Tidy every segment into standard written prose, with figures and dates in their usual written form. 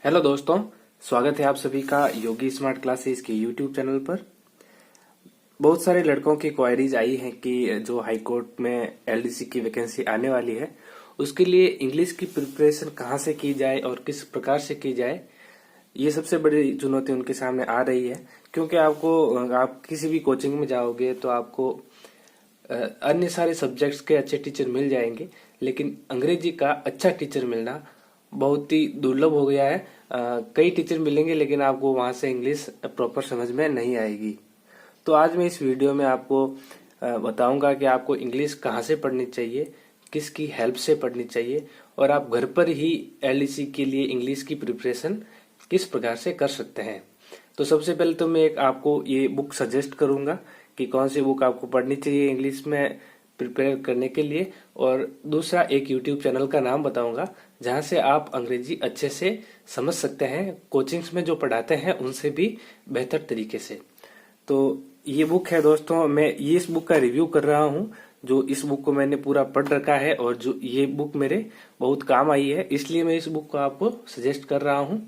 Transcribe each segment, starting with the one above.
Hello दोस्तों, स्वागत है आप सभी का योगी स्मार्ट क्लासेस के यूट्यूब चैनल पर। बहुत सारे लड़कों की क्वायरीज आई हैं कि जो हाई कोर्ट में एलडीसी की वैकेंसी आने वाली है उसके लिए इंग्लिश की प्रिपरेशन कहाँ से की जाए और किस प्रकार से की जाए। ये सबसे बड़ी चुनौती उनके सामने आ रही है, क्योंकि आप किसी भी कोचिंग में जाओगे तो आपको अन्य सारे सब्जेक्ट्स के अच्छे टीचर मिल जाएंगे, लेकिन अंग्रेजी का अच्छा टीचर मिलना बहुत ही दुर्लभ हो गया है। कई टीचर मिलेंगे लेकिन आपको वहां से इंग्लिश प्रॉपर समझ में नहीं आएगी। तो आज मैं इस वीडियो में आपको बताऊंगा कि आपको इंग्लिश कहाँ से पढ़नी चाहिए, किसकी हेल्प से पढ़नी चाहिए और आप घर पर ही एलडीसी के लिए इंग्लिश की प्रिपरेशन किस प्रकार से कर सकते हैं। तो सबसे पहले तो मैं आपको ये बुक सजेस्ट करूंगा कि कौन सी बुक आपको पढ़नी चाहिए इंग्लिश में प्रिपेयर करने के लिए, और दूसरा एक यूट्यूब चैनल का नाम बताऊंगा जहां से आप अंग्रेजी अच्छे से समझ सकते हैं, कोचिंग्स में जो पढ़ाते हैं उनसे भी बेहतर तरीके से। तो ये बुक है दोस्तों, मैं इस बुक का रिव्यू कर रहा हूँ। जो इस बुक को मैंने पूरा पढ़ रखा है और जो ये बुक मेरे बहुत काम आई है, इसलिए मैं इस बुक को आपको सजेस्ट कर रहा हूँ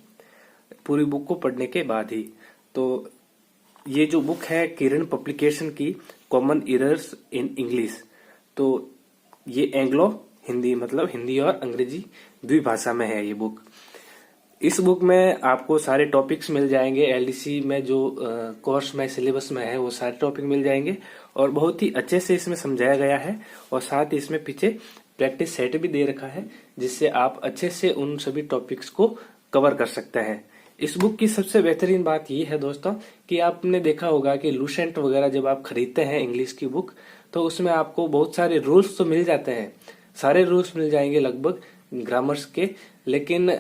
पूरी बुक को पढ़ने के बाद ही। तो ये जो बुक है किरण पब्लिकेशन की, कॉमन एरर्स इन इंग्लिश, तो ये एंग्लो हिंदी मतलब हिंदी और अंग्रेजी द्विभाषा में है ये बुक। इस बुक में आपको सारे टॉपिक्स मिल जाएंगे, एलडीसी में जो कोर्स में सिलेबस में है वो सारे टॉपिक मिल जाएंगे और बहुत ही अच्छे से इसमें समझाया गया है। और साथ ही इसमें पीछे प्रैक्टिस सेट भी दे रखा है जिससे आप अच्छे से उन सभी टॉपिक्स को कवर कर सकते हैं। इस बुक की सबसे बेहतरीन बात ये है दोस्तों कि आपने देखा होगा कि लूसेंट वगैरह जब आप खरीदते हैं इंग्लिश की बुक, तो उसमें आपको बहुत सारे रूल्स तो मिल जाते हैं, सारे रूल्स मिल जाएंगे लगभग ग्रामर्स के, लेकिन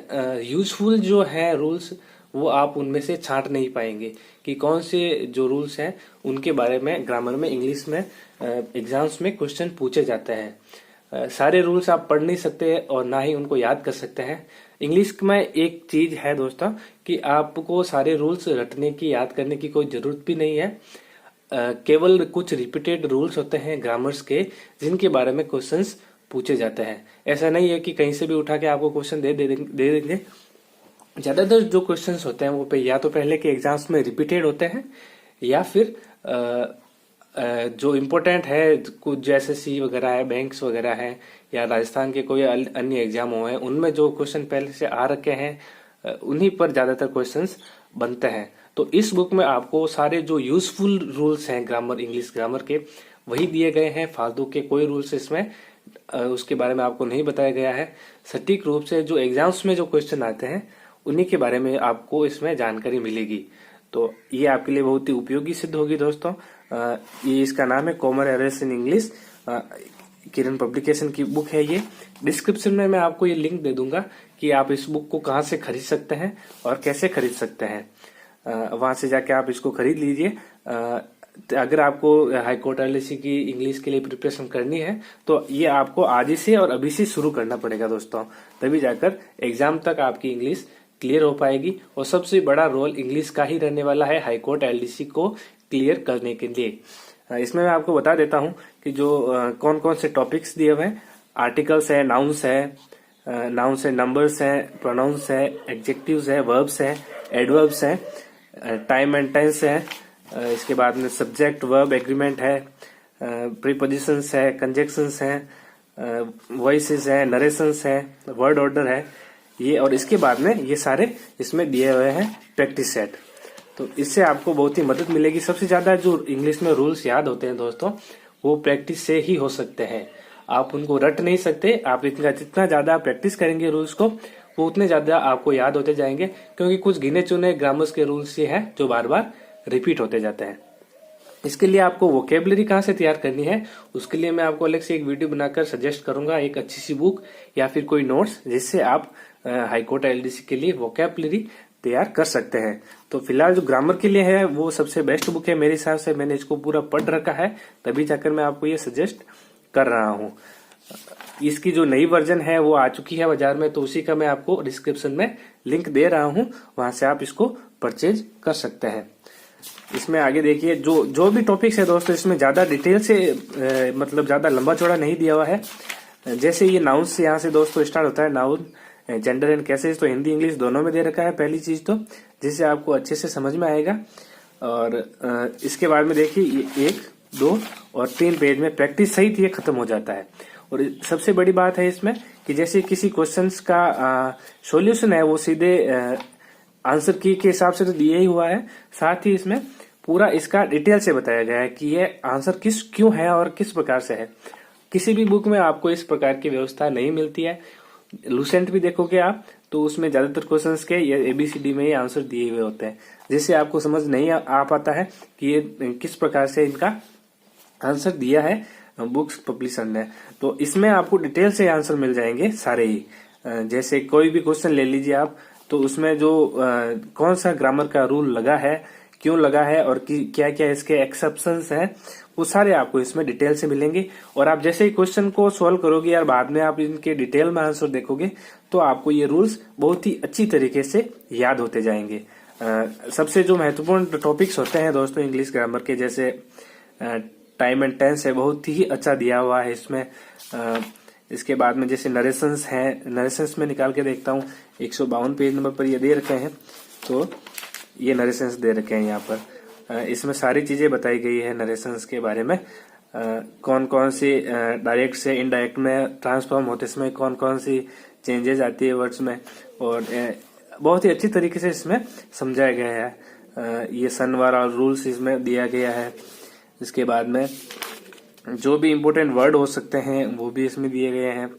यूजफुल जो है रूल्स वो आप उनमें से छांट नहीं पाएंगे कि कौन से जो रूल्स हैं उनके बारे में ग्रामर में इंग्लिश में एग्जाम्स में क्वेश्चन पूछे जाते हैं। सारे रूल्स आप पढ़ नहीं सकते और ना ही उनको याद कर सकते हैं। इंग्लिश में एक चीज है दोस्तों कि आपको सारे रूल्स रटने की, याद करने की कोई जरूरत भी नहीं है। केवल कुछ रिपीटेड रूल्स होते हैं ग्रामर्स के जिनके बारे में क्वेश्चंस पूछे जाते हैं। ऐसा नहीं है कि कहीं से भी उठा के आपको क्वेश्चन दे देंगे। ज्यादातर जो क्वेश्चंस होते हैं वो या तो पहले के एग्जाम्स में रिपीटेड होते हैं या फिर जो इम्पोर्टेंट है, कुछ जैसे सी वगैरह है, बैंक्स वगैरह है या राजस्थान के कोई अन्य एग्जाम हुए हैं उनमें जो क्वेश्चन पहले से आ रखे हैं उन्हीं पर ज्यादातर क्वेश्चंस बनते हैं। तो इस बुक में आपको सारे जो यूजफुल रूल्स हैं ग्रामर, इंग्लिश ग्रामर के, वही दिए गए हैं। फालतू के कोई रूल्स इसमें उसके बारे में आपको नहीं बताया गया है। सटीक रूप से जो एग्जाम्स में जो क्वेश्चन आते हैं उन्हीं के बारे में आपको इसमें जानकारी मिलेगी। तो ये आपके लिए बहुत ही उपयोगी सिद्ध होगी दोस्तों। ये इसका नाम है common errors in English, Kiran publication की बुक है ये। डिस्क्रिप्शन में मैं आपको ये लिंक दे दूंगा कि आप इस बुक को कहाँ से खरीद सकते हैं और कैसे खरीद सकते हैं। वहां से जाके आप इसको खरीद लीजिए। अगर आपको हाई कोर्ट एलडीसी की इंग्लिश के लिए प्रिपरेशन करनी है तो ये आपको आज ही से और अभी से शुरू करना पड़ेगा दोस्तों, तभी जाकर एग्जाम तक आपकी इंग्लिश क्लियर हो पाएगी। और सबसे बड़ा रोल इंग्लिश का ही रहने वाला है हाई कोर्ट एलडीसी को क्लियर करने के लिए। इसमें मैं आपको बता देता हूं कि जो कौन कौन से टॉपिक्स दिए हुए हैं। आर्टिकल्स है, नाउन्स है, नंबर्स है, प्रोनाउंस है, एडजेक्टिव्स है, वर्ब्स है, एडवर्ब्स है, टाइम एंड टेंस है, इसके बाद में सब्जेक्ट वर्ब एग्रीमेंट है, प्रीपोजिशंस है, कंजक्शंस है, वॉइसेस है, नरेशंस है, वर्ड ऑर्डर है ये, और इसके बाद में ये सारे इसमें दिए हुए हैं प्रैक्टिस सेट। तो इससे आपको बहुत ही मदद मिलेगी। सबसे ज्यादा जो इंग्लिश में रूल्स याद होते हैं दोस्तों वो प्रैक्टिस से ही हो सकते हैं, आप उनको रट नहीं सकते। आप जितना ज्यादा प्रैक्टिस करेंगे रूल्स को वो उतने ज्यादा आपको याद होते जाएंगे, क्योंकि कुछ गिने चुने ग्रामर्स के रूल्स ये हैं जो बार बार रिपीट होते जाते हैं। इसके लिए आपको वोकेबलरी कहाँ से तैयार करनी है उसके लिए मैं आपको अलग से एक वीडियो बनाकर सजेस्ट करूंगा, एक अच्छी सी बुक या फिर कोई नोट्स जिससे आप हाई कोर्ट एलडीसी के लिए वोकेबलरी तैयार कर सकते हैं। तो फिलहाल जो ग्रामर के लिए है वो सबसे बेस्ट बुक है मेरे हिसाब से। मैंने इसको पूरा पढ़ रखा है तभी जाकर मैं आपको ये सजेस्ट कर रहा हूँ। इसकी जो नई वर्जन है वो आ चुकी है बाजार में, तो उसी का मैं आपको डिस्क्रिप्शन में लिंक दे रहा हूँ, वहां से आप इसको परचेज कर सकते हैं। इसमें आगे देखिए जो भी टॉपिक्स है दोस्तों इसमें ज्यादा डिटेल से मतलब ज्यादा लंबा चौड़ा नहीं दिया हुआ है। जैसे ये नाउन से यहाँ से दोस्तों स्टार्ट होता है, नाउन जेंडर एंड कैसेज तो हिंदी इंग्लिश दोनों में दे रखा है पहली चीज तो, जिससे आपको अच्छे से समझ में आएगा। और इसके बाद में देखिए ये 1, 2 और 3 पेज में प्रैक्टिस सहित ये खत्म हो जाता है। और सबसे बड़ी बात है इसमें कि जैसे किसी क्वेश्चंस का सॉल्यूशन है वो सीधे आंसर की के हिसाब से तो दिया ही हुआ है, साथ ही इसमें पूरा इसका डिटेल से बताया गया है कि ये आंसर क्यों है और किस प्रकार से है। किसी भी बुक में आपको इस प्रकार की व्यवस्था नहीं मिलती है। लूसेंट भी देखोगे आप तो उसमें ज्यादातर क्वेश्चंस के ये ABCD में ही आंसर दिए हुए होते हैं, जिससे आपको समझ नहीं आ पाता है कि ये किस प्रकार से इनका आंसर दिया है बुक्स पब्लिशर ने। तो इसमें आपको डिटेल से आंसर मिल जाएंगे सारे ही। जैसे कोई भी क्वेश्चन ले लीजिए आप, तो उसमें जो कौन सा ग्रामर का रूल लगा है, क्यों लगा है और क्या क्या इसके एक्सेप्शंस हैं, वो सारे आपको इसमें डिटेल से मिलेंगे। और आप जैसे ही क्वेश्चन को सॉल्व करोगे यार बाद में आप इनके डिटेल में आंसर देखोगे तो आपको ये रूल्स बहुत ही अच्छी तरीके से याद होते जाएंगे। सबसे जो महत्वपूर्ण टॉपिक्स होते हैं दोस्तों इंग्लिश ग्रामर के, जैसे टाइम एंड टेंस है, बहुत ही अच्छा दिया हुआ है इसमें। इसके बाद में जैसे नरेशंस हैं, नरेशंस में निकाल के देखता हूँ 152 पेज नंबर पर ये दे रखे हैं, तो ये नरेशंस दे रखे हैं यहाँ पर। इसमें सारी चीजें बताई गई है नरेशंस के बारे में, कौन कौन सी डायरेक्ट से इनडायरेक्ट में ट्रांसफॉर्म होते इसमें कौन कौन सी चेंजेस आती है वर्ड्स में, और बहुत ही अच्छी तरीके से इसमें समझाया गया है। ये सन वाला रूल्स इसमें दिया गया है। इसके बाद में जो भी इम्पोर्टेंट वर्ड हो सकते हैं वो भी इसमें दिए गए हैं।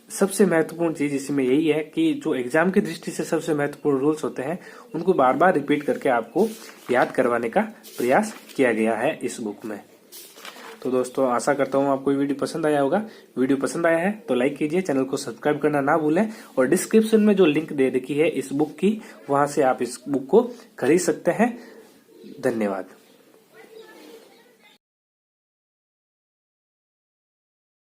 सबसे महत्वपूर्ण चीज इसमें यही है कि जो एग्जाम की दृष्टि से सबसे महत्वपूर्ण रूल्स होते हैं उनको बार बार रिपीट करके आपको याद करवाने का प्रयास किया गया है इस बुक में। तो दोस्तों आशा करता हूँ आपको वीडियो पसंद आया होगा। वीडियो पसंद आया है तो लाइक कीजिए, चैनल को सब्सक्राइब करना ना भूलें, और डिस्क्रिप्शन में जो लिंक दे रखी है इस बुक की, वहां से आप इस बुक को खरीद सकते हैं। धन्यवाद।